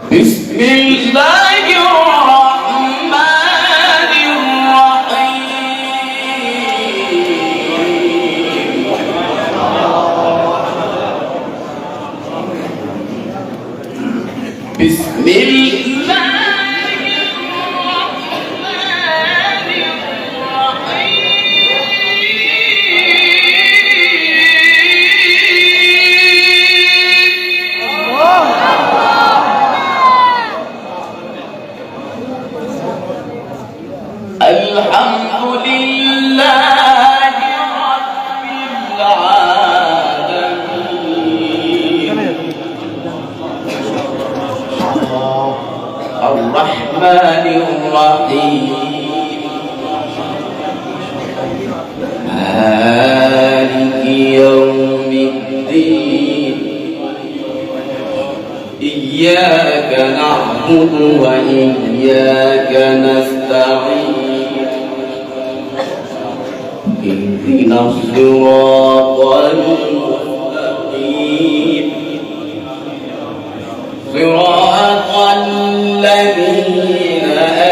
بسم الله الرحمن الرحيم بسم الله الحمد لله رب العالمين الرحمن الرحيم مالك يوم الدين إياك نعبد وإياك نستعين اهدنا الصراط المستقيم صراط الذين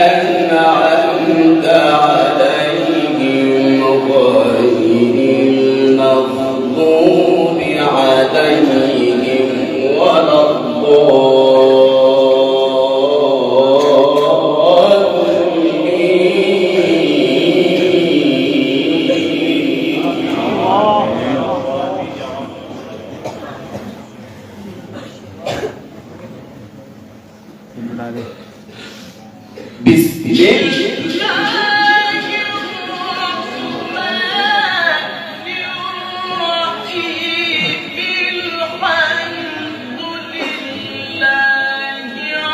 أنعمت عليهم غير المغضوب عليهم ولا بسم الله الرحمن الرحيم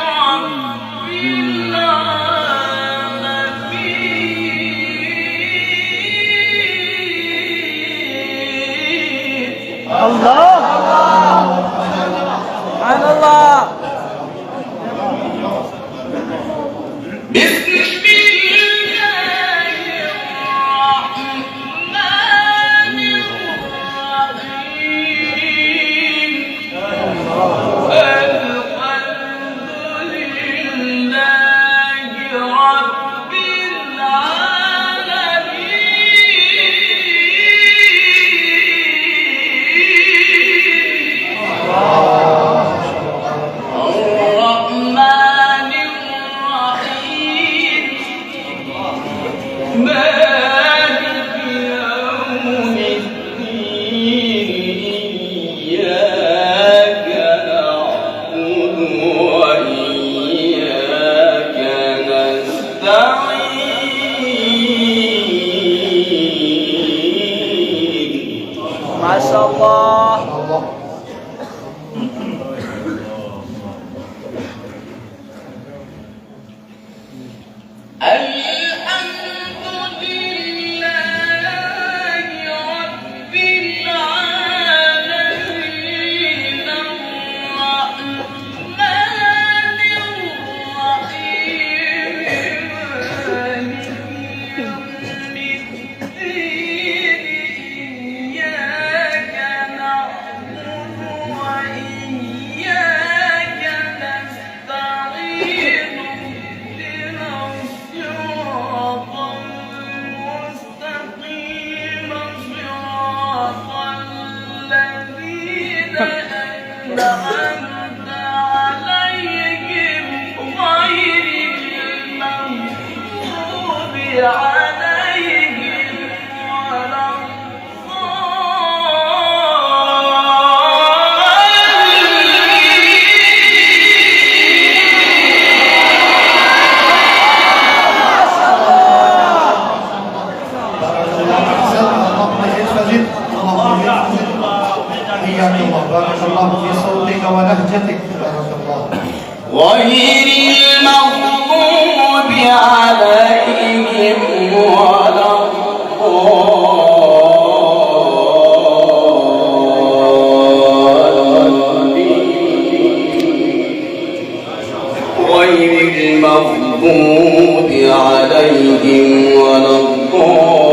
الحمد لله رب العالمين الله سبحان الله بسم الله الرحمن الرحيم الحمد لله رب العالمين مالك يوم الدين إياك نعبد وإياك نستعين ما شاء الله الحمد لله رب العالمين الرحمن الرحيم مالك يوم الدين إياك نعبد وإياك نستعين اهدنا الصراط المستقيم صراط الذين أنعمت عليهم غير المغضوب عليهم ولا بارك الله في صوتك ولهجتك بارك الله غير المغضوب عليهم ولا غير المغضوب عليهم ولا الضالين